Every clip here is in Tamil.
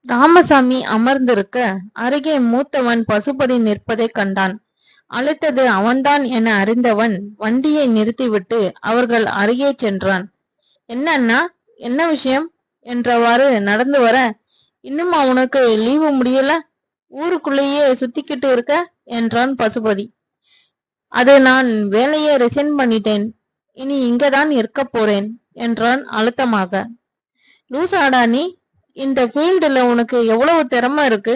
ராமசாமி அமர்ந்திருக்க அருகே மூத்தவன் பசுபதி நிற்பதைக் கண்டான். அழைத்தது அவன்தான் என அறிந்தவன் வண்டியை நிறுத்திவிட்டு அவர்கள் அருகே சென்றான். என்ன அண்ணா, என்ன விஷயம் என்றவாறு நடந்து வர, இன்னுமா உனக்கு லீவு முடியல? ஊருக்குள்ளேயே சுத்திக்கிட்டு இருக்க என்றான் பசுபதி. அது நான் வேலையை ரிசைன் பண்ணிட்டேன். இனி இங்கதான் இருக்க போறேன் என்றான் அழுத்தமாக. லூசாடா நீ? இந்த ஃபீல்டுல உனக்கு எவ்வளவு திறமை இருக்கு.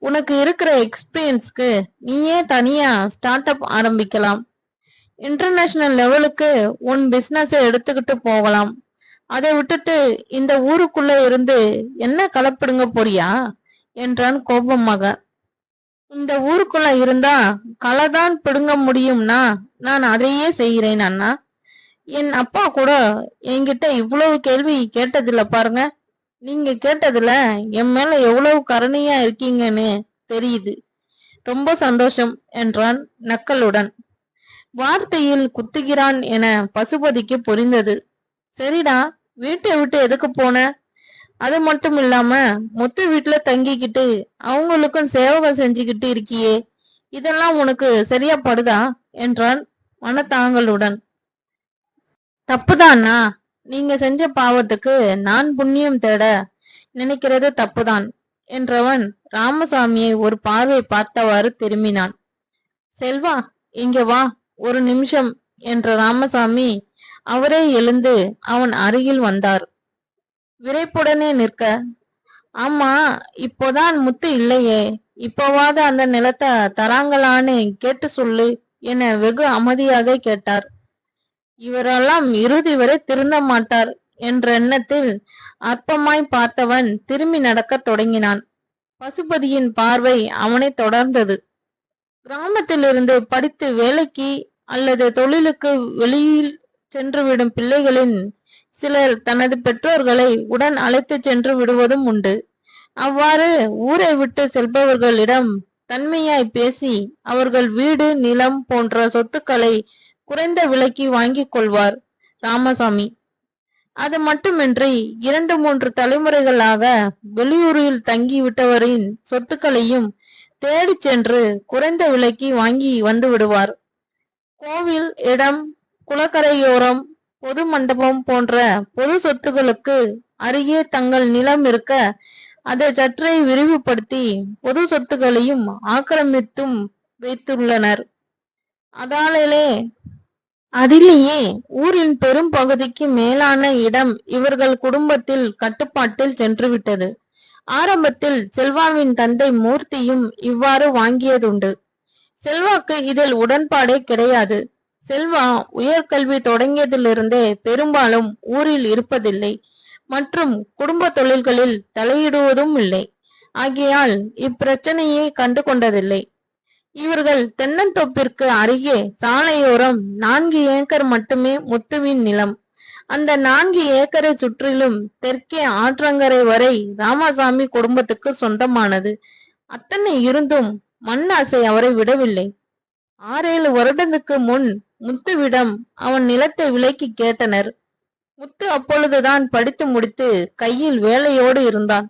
உனக்கு இருக்கிற எக்ஸ்பீரியன்ஸ்க்கு நீயே தனியா ஸ்டார்ட் அப் ஆரம்பிக்கலாம். இன்டர்நேஷனல் லெவலுக்கு உன் பிசினஸை எடுத்துக்கிட்டு போகலாம். அதை விட்டுட்டு இந்த ஊருக்குள்ள இருந்து என்ன கலப்பிடுங்க போறியா என்றான் கோபமாக. இந்த ஊருக்குள்ள இருந்தா களைதான் பிடுங்க முடியும்னா நான் அதையே செய்கிறேன் அண்ணா. என் அப்பா கூட என்கிட்ட இவ்வளவு கேள்வி கேட்டதில்ல பாருங்க. நீங்க கேட்டதுல என் மேல எவ்வளவு கருணையா இருக்கீங்கன்னு தெரியுது. ரொம்ப சந்தோஷம் என்றான் நக்கலுடன். வார்த்தையில் குத்துகிறான் என பசுபதிக்கு புரிந்தது. சரிடா, வீட்டை விட்டு எதுக்கு போன? அது மட்டும் இல்லாம முத்து வீட்டுல தங்கிக்கிட்டு அவங்களுக்கும் சேவகம் செஞ்சுக்கிட்டு இருக்கியே, இதெல்லாம் உனக்கு சரியா படுதா என்றான் மனத்தாங்களுடன். தப்புதானா? நீங்க செஞ்ச பாவத்துக்கு நான் புண்ணியம் தேட நினைக்கிறது தப்புதான் என்றவன் ராமசாமியை ஒரு பார்வை பார்த்தவாறு திரும்பினான். செல்வா, இங்க வா ஒரு நிமிஷம் என்ற ராமசாமி அவரே எழுந்து அவன் அருகில் வந்தார். விரைப்புடனே நிற்க, ஆமா, இப்போதான் முத்து இல்லையே, இப்போவாது அந்த நிலத்தை தராங்களான்னு கேட்டு சொல்லு என வெகு அமைதியாக கேட்டார். இவரெல்லாம் இறுதி வரை திருந்த மாட்டார் என்ற எண்ணத்தில் அற்பமாய் பார்த்தவன் திரும்பி நடக்க தொடங்கினான். பசுபதியின் பார்வை அவனை தொடர்ந்தது. கிராமத்திலிருந்து படித்து வேலைக்கு அல்லது தொழிலுக்கு வெளியில் சென்றுவிடும் பிள்ளைகளின் சிலர் தனது பெற்றோர்களை உடன் அழைத்து சென்று விடுவதும் உண்டு. அவ்வாறு ஊரை விட்டு செல்பவர்களிடம் தன்மையாய் பேசி அவர்கள் வீடு, நிலம் போன்ற சொத்துக்களை குறைந்த விலைக்கு வாங்கிக் கொள்வார் ராமசாமி. அது மட்டுமின்றி 2-3 தலைமுறைகளாக வெளியூரில் தங்கிவிட்டவரின் சொத்துக்களையும் தேடி சென்று குறைந்த விலைக்கு வாங்கி வந்து விடுவார். கோவில், இடம், குளக்கரையோரம், பொது மண்டபம் போன்ற பொது சொத்துகளுக்கு அருகே தங்கள் நிலம் இருக்க அதை சற்றே விரிவுபடுத்தி பொது சொத்துக்களையும் ஆக்கிரமித்தும் வைத்துள்ளனர். அதிலேயே ஊரின் பெரும் பகுதிக்கு மேலான இடம் இவர்கள் குடும்பத்தில் கட்டுப்பாட்டில் சென்றுவிட்டது. ஆரம்பத்தில் செல்வாவின் தந்தை மூர்த்தியும் இவ்வாறு வாங்கியதுண்டு. செல்வாக்கு இதில் உடன்பாடே கிடையாது. செல்வா உயர்கல்வி தொடங்கியதிலிருந்தே பெரும்பாலும் ஊரில் இருப்பதில்லை மற்றும் குடும்ப தொழில்களில் தலையிடுவதும் இல்லை. ஆகையால் இப்பிரச்சனையை கண்டு கொண்டதில்லை. இவர்கள் தென்னந்தோப்பிற்கு அருகே சாலையோரம் 4 ஏக்கர் மட்டுமே முத்துவின் நிலம். அந்த 4 ஏக்கரை சுற்றிலும் தெற்கே ஆற்றங்கரை வரை ராமசாமி குடும்பத்துக்கு சொந்தமானது. அத்தனை இருந்தும் மண்ணாசை அவரை விடவில்லை. 6-7 வருடத்துக்கு முன் முத்துவிடம் அவன் நிலத்தை விலைக்கு கேட்டனர். முத்து அப்பொழுதுதான் படித்து முடித்து கையில் வேலையோடு இருந்தான்.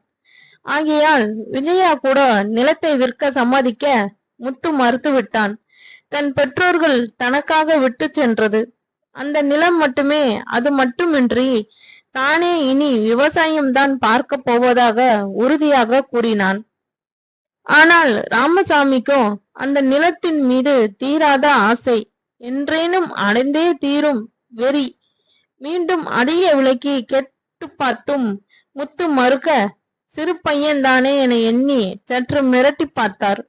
ஆகையால் விஜயா கூட நிலத்தை விற்க சம்மதிக்க முத்து மறுத்துவிட்டான். தன் பெற்றோர்கள் தனக்காக விட்டு சென்றது அந்த நிலம் மட்டுமே. அது மட்டுமின்றி தானே இனி விவசாயம்தான் பார்க்க போவதாக உறுதியாக கூறினான். ஆனால் ராமசாமிக்கும் அந்த நிலத்தின் மீது தீராத ஆசை. என்றேனும் அடைந்தே தீரும் வெறி. மீண்டும் அதிக விலைக்கு கேட்டு பார்த்தும் முத்து மறுக்க, சிறு பையன்தானே என எண்ணி சற்று மிரட்டி பார்த்தார்.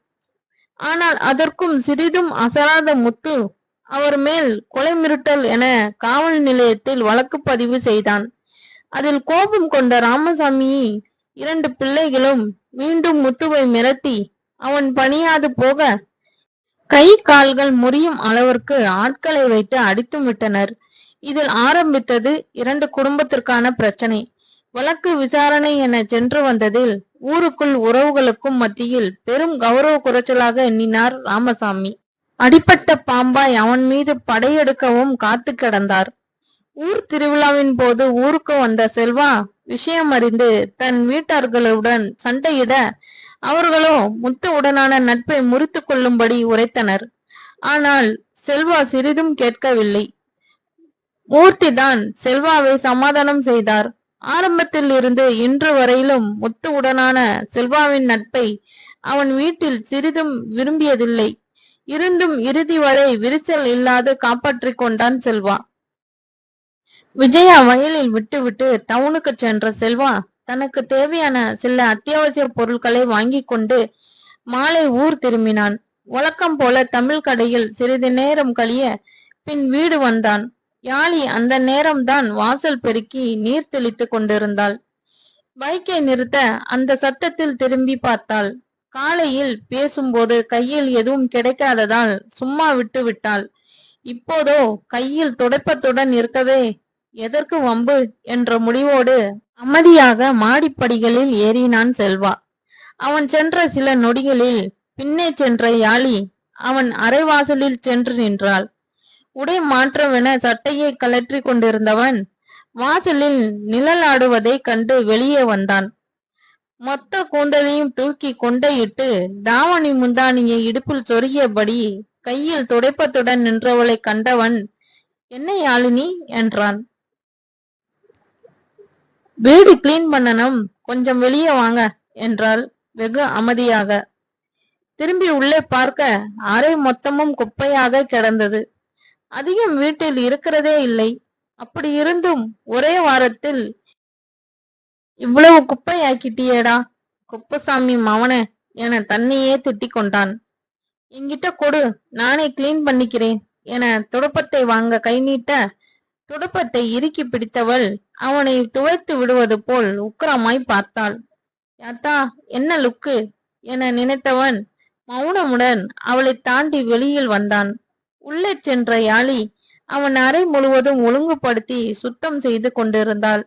ஆனால் அதற்கும் சிறிதும் அசராத முத்து அவர் மேல் கொலை மிரட்டல் என காவல் நிலையத்தில் வழக்கு பதிவு செய்தான். அதில் கோபம் கொண்ட ராமசாமி 2 பிள்ளைகளும் மீண்டும் முத்துவை மிரட்டி அவன் பணியாது போக கை கால்கள் முறியும் அளவிற்கு ஆட்களை வைத்து அடித்தும் விட்டனர். இதில் ஆரம்பித்தது 2 குடும்பத்திற்கான பிரச்சனை. வழக்கு விசாரணை என சென்று வந்ததில் ஊருக்குள் உறவுகளுக்கும் மத்தியில் பெரும் கௌரவ குறைச்சலாக எண்ணினார் ராமசாமி. அடிப்பட்ட பாம்பாய் அவன் மீது படையெடுக்கவும் காத்து கிடந்தார். ஊர் திருவிழாவின் போது ஊருக்கு வந்த செல்வா விஷயம் அறிந்து தன் வீட்டார்களுடன் சண்டையிட அவர்களோ முத்துவுடனான நட்பை முறித்து கொள்ளும்படி உரைத்தனர். ஆனால் செல்வா சிறிதும் கேட்கவில்லை. மூர்த்தி தான் செல்வாவை சமாதானம் செய்தார். ஆரம்பத்தில் இருந்து இன்று வரையிலும் முத்துவுடனான செல்வாவின் நட்பை அவன் வீட்டில் சிறிதும் விரும்பியதில்லை. இருந்தும் இறுதி வரை விரிசல் இல்லாது காப்பாற்றிக் கொண்டான் செல்வா. விஜயா வயலில் விட்டுவிட்டு டவுனுக்கு சென்ற செல்வா தனக்கு தேவையான சில அத்தியாவசிய பொருட்களை வாங்கி கொண்டு மாலை ஊர் திரும்பினான். வழக்கம் போல தமிழ் கடையில் சிறிது நேரம் கழிய பின் வீடு வந்தான். யாழி அந்த நேரம்தான் வாசல் பெருக்கி நீர் தெளித்து கொண்டிருந்தாள். பைக்கை நிறுத்த அந்த சத்தத்தில் திரும்பி பார்த்தாள். காலையில் பேசும்போது கையில் எதுவும் கிடைக்காததால் சும்மா விட்டு விட்டாள். இப்போதோ கையில் துடைப்பத்துடன் இருக்கவே எதற்கு வம்பு என்ற முடிவோடு அமைதியாக மாடிப்படிகளில் ஏறினான் செல்வா. அவன் சென்ற சில நொடிகளில் பின்னே சென்ற யாழி அவன் அரைவாசலில் சென்று நின்றாள். உடை மாற்றவென சட்டையை கலற்றி கொண்டிருந்தவன் வாசலில் நிழலாடுவதை கண்டு வெளியே வந்தான். மொத்த கூந்தலையும் தூக்கி கொண்டையிட்டு தாவணி முந்தானியை இடுப்பில் சொருகியபடி கையில் துடைப்பத்துடன் நின்றவளை கண்டவன், என்ன யாழினி என்றான். வீடு கிளீன் பண்ணணும், கொஞ்சம் வெளியே வாங்க என்றாள் வெகு அமைதியாக. திரும்பி உள்ளே பார்க்க அறை மொத்தமும் குப்பையாக கிடந்தது. அதிகம் வீட்டில் இருக்கிறதே இல்லை. அப்படி இருந்தும் ஒரே வாரத்தில் இவ்வளவு குப்பையாக்கிட்டியேடா குப்பசாமி மவனே என தன்னையே திட்டிக் கொண்டான். என்கிட்ட கொடு, நானே கிளீன் பண்ணிக்கிறேன் என துடுப்பத்தை வாங்க கை நீட்ட துடுப்பத்தை இறுக்கி பிடித்தவள் அவனை துவைத்து விடுவது போல் உக்கிரமாய் பார்த்தாள். யாத்தா என்ன லுக்கு என நினைத்தவன் மௌனமுடன் அவளை தாண்டி வெளியில் வந்தான். உள்ளே சென்ற யாழி அவன் அறை முழுவதும் ஒழுங்குபடுத்தி சுத்தம் செய்து கொண்டிருந்தாள்.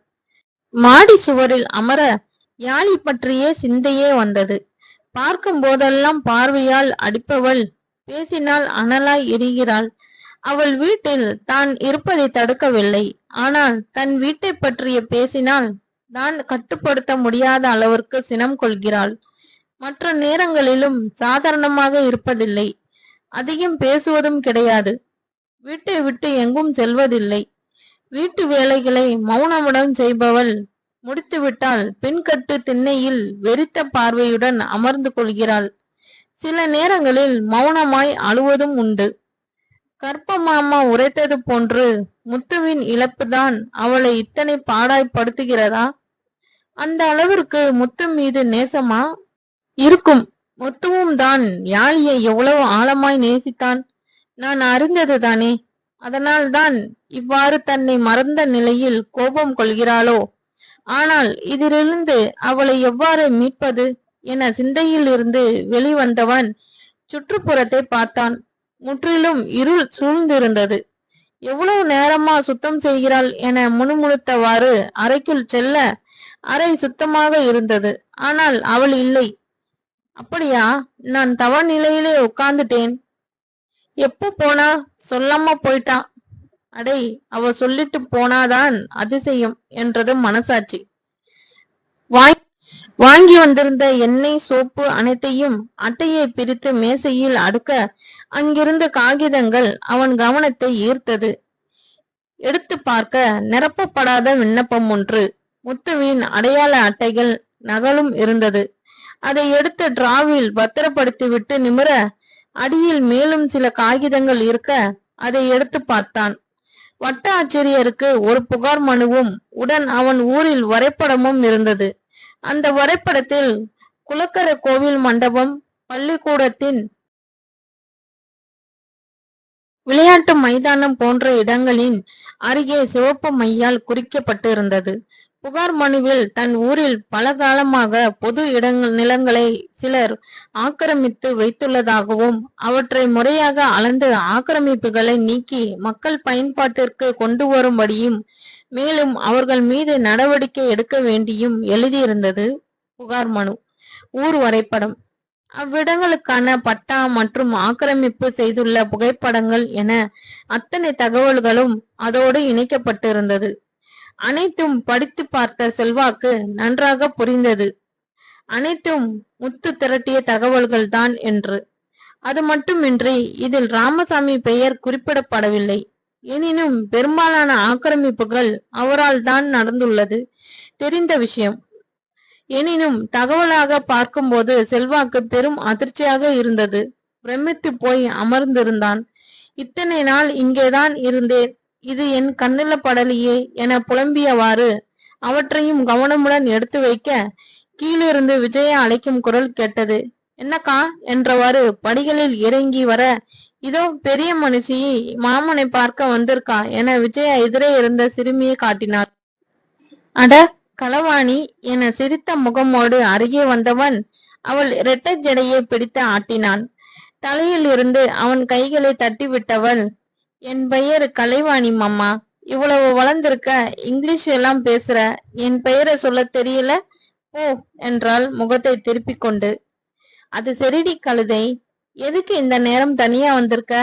மாடி சுவரில் அமர யாழி பற்றியே சிந்தையே வந்தது. பார்க்கும் போதெல்லாம் பார்வையால் அடிப்பவள் பேசினால் அனலாய் எரிகிறாள். அவள் வீட்டில் தான் இருப்பதை தடுக்கவில்லை. ஆனால் தன் வீட்டை பற்றிய பேசினால் தான் கட்டுப்படுத்த முடியாத அளவிற்கு சினம் கொள்கிறாள். மற்ற நேரங்களிலும் சாதாரணமாக இருப்பதில்லை. அதிகம் பேசுவதும் கிடையாது. வீட்டை விட்டு எங்கும் செல்வதில்லை. வீட்டு வேலைகளை மௌனமுடன் செய்பவள் முடித்துவிட்டால் பின்கட்டு திண்ணையில் வெறித்த பார்வையுடன் அமர்ந்து கொள்கிறாள். சில நேரங்களில் மௌனமாய் அழுவதும் உண்டு. கற்ப மாமா உரைத்தது போன்று முத்துவின் இழப்புதான் அவளை இத்தனை பாடாய்படுத்துகிறதா? அந்த அளவிற்கு முத்து மீது நேசமா இருக்கும்? முத்துவும் தான் யாழியை எவ்வளவு ஆழமாய் நேசித்தான் நான் அறிந்தது தானே. அதனால் தான் இவ்வாறு தன்னை மறந்த நிலையில் கோபம் கொள்கிறாளோ? ஆனால் இதிலிருந்து அவளை எவ்வாறு மீட்பது என சிந்தையில் இருந்து வெளிவந்தவன் சுற்றுப்புறத்தை பார்த்தான். முற்றிலும் இருள் சூழ்ந்திருந்தது. எவ்வளவு நேரமா சுத்தம் செய்கிறாள் என முணுமுணுத்தவாறு அறைக்குள் செல்ல அறை சுத்தமாக இருந்தது. ஆனால் அவள் இல்லை. அப்படியா? நான் தவ நிலையிலே உட்கார்ந்துட்டேன். எப்போ போனா? சொல்லாம போயிட்டா. அடை, அவ சொல்லிட்டு போனாதான் அதிசயம் என்றது மனசாட்சி. வாங்கி வந்திருந்த எண்ணெய் சோப்பு அனைத்தையும் அட்டையை பிரித்து மேசையில் அடுக்க அங்கிருந்த காகிதங்கள் அவன் கவனத்தை ஈர்த்தது. எடுத்து பார்க்க நிரப்பப்படாத விண்ணப்பம் ஒன்று. முத்துவின் அடையாள அட்டைகள் நகலும் இருந்தது. அதை எடுத்து டிராவில் பத்திரப்படுத்திவிட்டு நிமிர அடியில் மேலும் சில காகிதங்கள் இருக்க அதை எடுத்து பார்த்தான். வட்ட ஆச்சரியருக்கு ஒரு புகார் மனுவும் உடன் அவன் ஊரில் வரைபடமும் இருந்தது. அந்த வரைபடத்தில் குளக்கரை கோவில் மண்டபம், பள்ளிக்கூடத்தின் விளையாட்டு மைதானம் போன்ற இடங்களின் அருகே சிவப்பு மையால் குறிக்கப்பட்டு இருந்தது. புகார் மனுவில் தன் ஊரில் பல காலமாக பொது நிலங்களை சிலர் ஆக்கிரமித்து வைத்துள்ளதாகவும் அவற்றை முறையாக அளந்து ஆக்கிரமிப்புகளை நீக்கி மக்கள் பயன்பாட்டிற்கு கொண்டு வரும்படியும் மேலும் அவர்கள் மீது நடவடிக்கை எடுக்க வேண்டியும் எழுதியிருந்தது புகார் மனு. ஊர் வரைபடம், அவ்விடங்களுக்கான பட்டா மற்றும் ஆக்கிரமிப்பு செய்துள்ள புகைப்படங்கள் என அத்தனை தகவல்களும் அதோடு இணைக்கப்பட்டிருந்தது. அனைத்தும் படித்து பார்த்த செல்வாக்கு நன்றாக புரிந்தது. அனைத்தும் முத்து திரட்டிய தகவல்கள் தான் என்று. அது மட்டுமின்றி இதில் ராமசாமி பெயர் குறிப்பிடப்படவில்லை. எனினும் பெரும்பாலான ஆக்கிரமிப்புகள் அவரால் தான் நடந்துள்ளது தெரிந்த விஷயம். எனினும் தகவலாக பார்க்கும்போது செல்வாக்கு பெரும் அதிர்ச்சியாக இருந்தது. பிரமித்து போய் அமர்ந்திருந்தான். இத்தனை நாள் இங்கேதான் இருந்தேன், இது என் கண்ணில படலையே என புலம்பியவாறு அவற்றையும் கவனமுடன் எடுத்து வைக்க கீழிருந்து விஜயா அழைக்கும் குரல் கேட்டது. என்னக்கா என்றவாறு படிகளில் இறங்கி வர, இதோ பெரிய மனுஷி மாமனை பார்க்க வந்திருக்கா என விஜயா எதிரே இருந்த சிறுமியை காட்டினார். அட களவாணி என சிரித்த முகமோடு அருகே வந்தவன் அவள் இரட்டை ஜடையை பிடித்து ஆட்டினான். தலையில் இருந்து அவன் கைகளை தட்டி விட்டவள், என் பெயர் கலைவாணி மாமா, இவ்வளவு வளர்ந்திருக்க இங்கிலீஷ் எல்லாம் பேசுற, என் பெயரை சொல்ல தெரியல ஓ என்றாள் முகத்தை திருப்பிக் கொண்டு. அது சரிடி கழுதை, எதுக்கு இந்த நேரம் தனியா வந்திருக்க?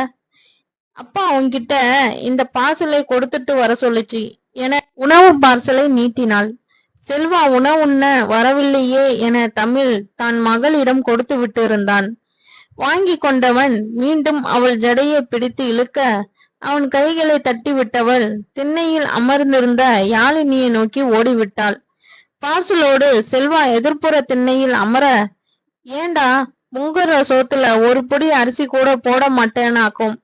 அப்பா உன்கிட்ட இந்த பார்சலை கொடுத்துட்டு வர சொல்லுச்சு என உணவு பார்சலை நீட்டினாள். செல்வா உணவுண்ண வரவில்லையே என தமிழ் தான் மகளிடம் கொடுத்து விட்டு இருந்தான். வாங்கி கொண்டவன் மீண்டும் அவள் ஜடையை பிடித்து இழுக்க அவன் கைகளை தட்டி விட்டவள் திண்ணையில் அமர்ந்திருந்த யாழினியை நோக்கி ஓடிவிட்டாள். பார்சலோடு செல்வா எதிர்ப்புற திண்ணையில் அமர, ஏண்டா முங்குற சோத்துல ஒரு பொடி அரிசி கூட போட மாட்டேனாக்கும்,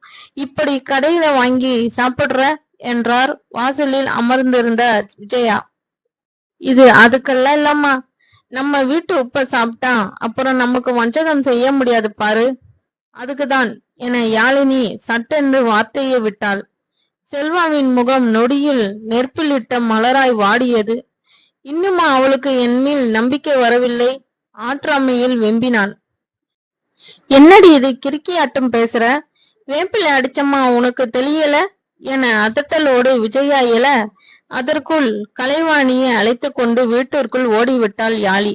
இப்படி கடையில வாங்கி சாப்பிடுற என்றார் வாசலில் அமர்ந்திருந்த விஜயா. இது அதுக்கெல்லாம் இல்லம்மா, நம்ம வீட்டு உப்ப சாப்பிட்டா அப்புறம் நமக்கு வஞ்சகம் செய்ய முடியாது பாரு, அதுக்குதான் என யாழினி சட்டென்று வார்த்தையை விட்டாள். செல்வாவின் முகம் நொடியில் நெருப்பிலிட்ட மலராய் வாடியது. இன்னுமா அவளுக்கு என்மேல் நம்பிக்கை வரவில்லை? ஆற்றாமையில் வெம்பினான். என்னடி இது கிறுக்கியாட்டம் பேசுற? வேப்பிலை அடிச்சம்மா உனக்கு தெரியல என அதட்டலோடு விஜயா எழ, அதற்குள் கலைவாணியை அழைத்து கொண்டு வீட்டிற்குள் ஓடிவிட்டாள் யாழி.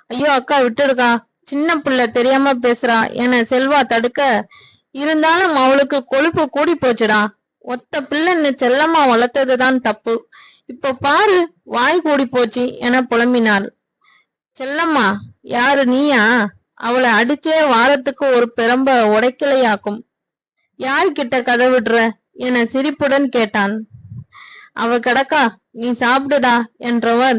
ஐயோ அக்கா விட்டுடுக்கா, சின்ன பிள்ளை தெரியாம பேசுறா என செல்வா தடுக்க, இருந்தாலும் அவளுக்கு கொழுப்பு கூடி போச்சுடா, ஒத்த பிள்ளைன்னு செல்லம்மா வளர்த்ததுதான் தப்பு, இப்ப பாரு வாய் கூடி போச்சு என புலம்பினாள். செல்லம்மா யாரு நீயா? அவளை அடிச்சே வாரத்துக்கு ஒரு பெரம்ப உடைக்கலையாக்கும், யாருக்கிட்ட கதை விடுற என சிரிப்புடன் கேட்டான். அவ கிடக்கா, நீ சாப்பிடுடா என்றவர்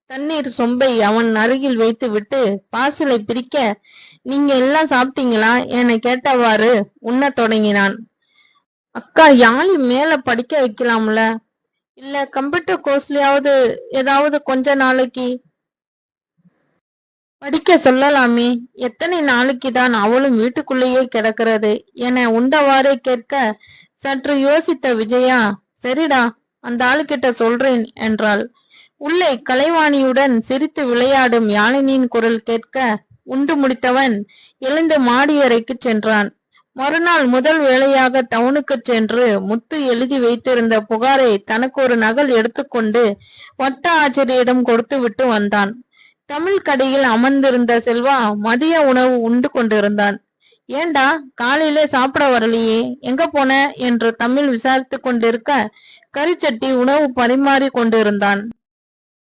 தண்ணீர் சொம்பை அவன் அருகில் வைத்து விட்டு பார்சலை பிரிக்க, நீங்க எல்லாம் சாப்பிட்டீங்களா என கேட்டவாறு உண்ண தொடங்கினான். அக்கா யாழி மேல படிக்க வைக்கலாம்ல, இல்ல கம்ப்யூட்டர் கோர்ஸ்லயாவது ஏதாவது கொஞ்ச நாளைக்கு படிக்க சொல்லலாமே, எத்தனை நாளைக்கு தான் அவளும் வீட்டுக்குள்ளேயே கிடக்கிறது என உண்டவாறே கேட்க சற்று யோசித்த விஜயா, சரிடா அந்த ஆளுகிட்ட சொல்றேன் என்றாள். உள்ளே கலைவாணியுடன் சிரித்து விளையாடும் யாழினியின் குரல் கேட்க உண்டு முடித்தவன் எழுந்து மாடியறைக்கு சென்றான். மறுநாள் முதல் வேளையாக டவுனுக்கு சென்று முத்து எழுதி வைத்திருந்த புகாரை தனக்கு ஒரு நகல் எடுத்துக்கொண்டு வட்ட ஆச்சரியிடம் கொடுத்து விட்டு வந்தான். தமிழ் கடையில் அமர்ந்திருந்த செல்வா மதிய உணவு உண்டு கொண்டிருந்தான். ஏண்டா காலையிலே சாப்பிட வரலையே, எங்க போன என்று தமிழ் விசாரித்து கொண்டிருக்க கரிச்சட்டி உணவு பரிமாறி கொண்டிருந்தான்.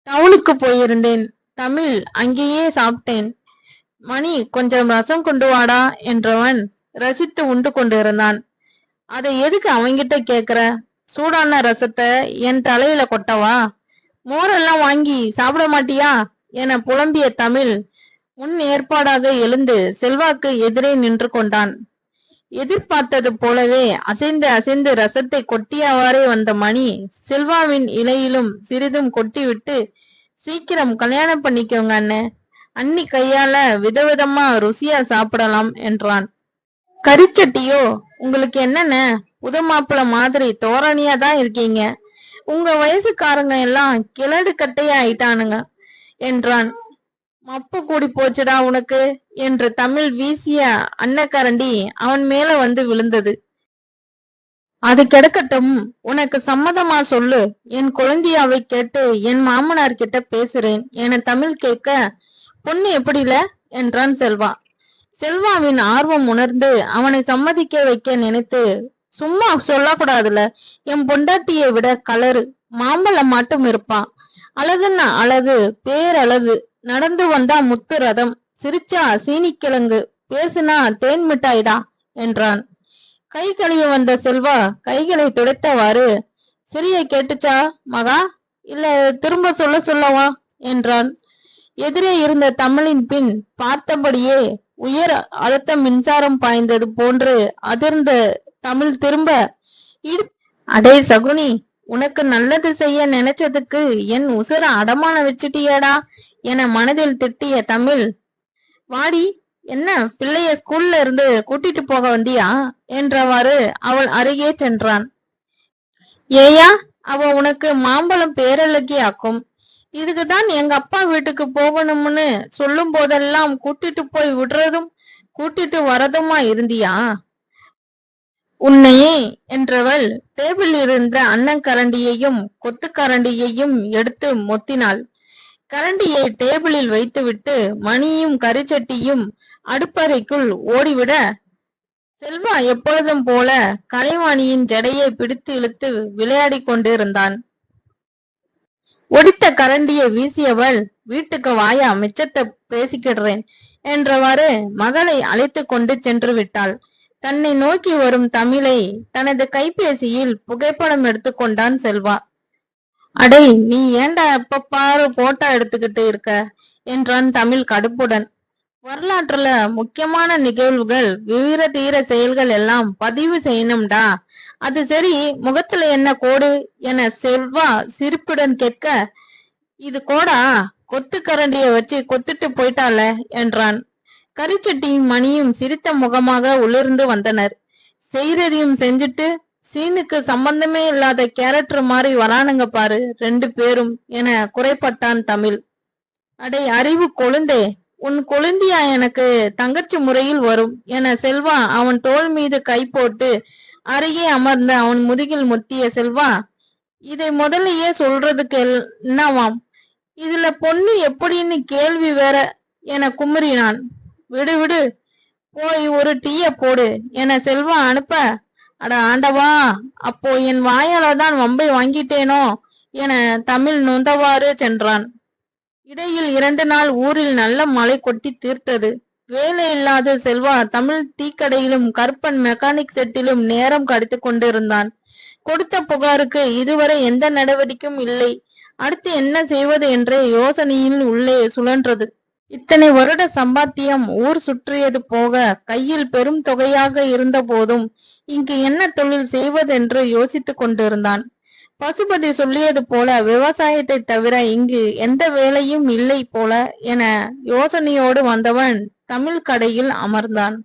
டவுனுக்கு போயிருந்தேன் தமிழ், அங்கேயே சாப்பிட்டேன். மணி கொஞ்சம் ரசம் கொண்டு வாடா என்றவன் ரசித்து உண்டு கொண்டிருந்தான். அதை எதுக்கு அவங்கிட்ட கேக்குற? சூடான ரசத்தை என் தலையில கொட்டவா? மோரெல்லாம் வாங்கி சாப்பிட மாட்டியா என புலம்பிய தமிழ் முன் ஏற்பாடாக எழுந்து செல்வாக்கு எதிரே நின்று கொண்டான். எதிர்பார்த்தது போலவே அசைந்து அசைந்து ரசத்தை கொட்டியவாறே வந்த மணி செல்வாவின் இலையிலும் சிறிதும் கொட்டிவிட்டு, சீக்கிரம் கல்யாணம் பண்ணிக்கோங்க அண்ணே, அண்ணி கையால விதவிதமா ருசியா சாப்பிடலாம் என்றான். கரிச்சட்டியோ, உங்களுக்கு என்னென்ன புது மாப்பிள்ள மாதிரி தோரணியா தான் இருக்கீங்க, உங்க வயசுக்காரங்க எல்லாம் கிழடு கட்டையா ஆயிட்டானுங்க என்றான். மப்பு கூடி போச்சுடா உனக்கு என்று தமிழ் வீசிய அன்னக்கரண்டி அவன் மேல வந்து விழுந்தது. அது கிடக்கட்டும், உனக்கு சம்மதமா சொல்லு, என் குழந்தையாவை கேட்டு என் மாமனார் கிட்ட பேசுறேன் என தமிழ் கேட்க, பொண்ணு எப்படில என்றான் செல்வா. செல்வாவின் ஆர்வம் உணர்ந்து அவனை சம்மதிக்க வைக்க நினைத்து, சும்மா சொல்லக்கூடாதுல, என் பொண்டாட்டியை விட கலரு, மாம்பழம் மாட்டும் இருப்பான். அழகுன்னா அழகு, பேரழகு. நடந்து வந்தா முத்து ரதம், சிரிச்சா சீனிக்கிழங்கு, பேசுனா தேன் மிட்டாய்டா என்றான். கை கழுவி வந்த செல்வா கைகளை துடைத்தவாறு, சிறிய கேட்டுச்சா மகா, இல்ல திரும்ப சொல்லவா என்றான். எதிரே இருந்த தமிழின் பின் பார்த்தபடியே உயர் அழுத்த மின்சாரம் பாய்ந்தது போன்று அதிர்ந்த தமிழ் திரும்ப, அடே சகுனி, உனக்கு நல்லது செய்ய நினைச்சதுக்கு என் உசுர அடமான வச்சுட்டியடா என மனதில் திட்டிய தமிழ், வாடி, என்ன பிள்ளைய ஸ்கூல்ல இருந்து கூட்டிட்டு போக வந்தியா என்றவாறு அவள் அருகே சென்றான். ஏயா, அவ உனக்கு மாம்பழம் பேரழகி ஆக்கும். இதுக்குதான் எங்க அப்பா வீட்டுக்கு போகணும்னு சொல்லும் போதெல்லாம் கூட்டிட்டு போய் விடுறதும் கூட்டிட்டு வரதுமா இருந்தியா? உன்னையே என்றவள் டேபிள் இருந்த அன்னங்கரண்டியையும் கொத்துக்கரண்டியையும் எடுத்து மொத்தினாள். கரண்டியை டேபிளில் வைத்துவிட்டு மணியும் கரிச்சட்டியும் அடுப்பறைக்குள் ஓடிவிட, செல்வா எப்பொழுதும் போல கலைவாணியின் ஜடையை பிடித்து இழுத்து விளையாடி கொண்டிருந்தான். ஒடித்த கரண்டியை வீசியவள், வீட்டுக்கு வாயா, மிச்சத்தை பேசிக்கிடுறேன் என்றவாறு மகளை அழைத்து கொண்டு சென்று விட்டாள். தன்னை நோக்கி வரும் தமிழை தனது கைபேசியில் புகைப்படம் எடுத்துக்கொண்டான் செல்வா. அடே, நீ ஏண்டா எப்ப பாரு போட்டோ எடுத்துக்கிட்டு இருக்க என்றான் தமிழ் கடுப்புடன். வரலாற்றுல முக்கியமான நிகழ்வுகள், வீர தீர செயல்கள் எல்லாம் பதிவு செய்யணும்டா. அது சரி, முகத்துல என்ன கோடு என செல்வா சிரிப்புடன் கேட்க, இது கோடா, கொத்து கரண்டிய வச்சு கொத்திட்டு போயிட்டால என்றான். கரிச்சட்டியும் மணியும் சிரித்த முகமாக உளிர்ந்து வந்தனர். செய்யறதையும் செஞ்சுட்டு சீனுக்கு சம்பந்தமே இல்லாத கேரக்டர் மாதிரி வரானுங்க பாரு ரெண்டு பேரும் என குறைப்பட்டான் தமிழ். அடே அறிவு கொழுந்தே, உன் கொழுந்தியா எனக்கு தங்கச்சி முறையில் வரும் என செல்வா அவன் தோள் மீது கை போட்டு அருகே அமர்ந்த அவன் முதுகில் முத்திய செல்வா, இதை முதலையே சொல்றதுக்கு என்னவாம், இதுல பொண்ணு எப்படின்னு கேள்வி வேற என குமுறினான். விடு விடு, போய் ஒரு டீய போடு என செல்வா அனுப்ப, அட ஆண்டவா, அப்போ என் வாயாலதான் வம்பை வாங்கிட்டேனோ என தமிழ் நொந்தவாறு சென்றான். இடையில் 2 நாள் ஊரில் நல்ல மழை கொட்டி தீர்த்தது. வேலை இல்லாத செல்வா தமிழ் டீக்கடையிலும் கருப்பன் மெக்கானிக் செட்டிலும் நேரம் கடித்து கொண்டிருந்தான். கொடுத்த புகாருக்கு இதுவரை எந்த நடவடிக்கையும் இல்லை. அடுத்து என்ன செய்வது என்ற யோசனையில் உள்ளே சுழன்றது. இத்தனை வருட சம்பாத்தியம் ஊர் சுற்றியது போக கையில் பெரும் தொகையாக இருந்த போதும் இங்கு என்ன தொழில் செய்வதென்று யோசித்துக் கொண்டிருந்தான். பசுபதி சொல்லியது போல விவசாயத்தை தவிர இங்கு எந்த வேலையும் இல்லை போல என யோசனையோடு வந்தவன் தமிழ் கடையில் அமர்ந்தான்.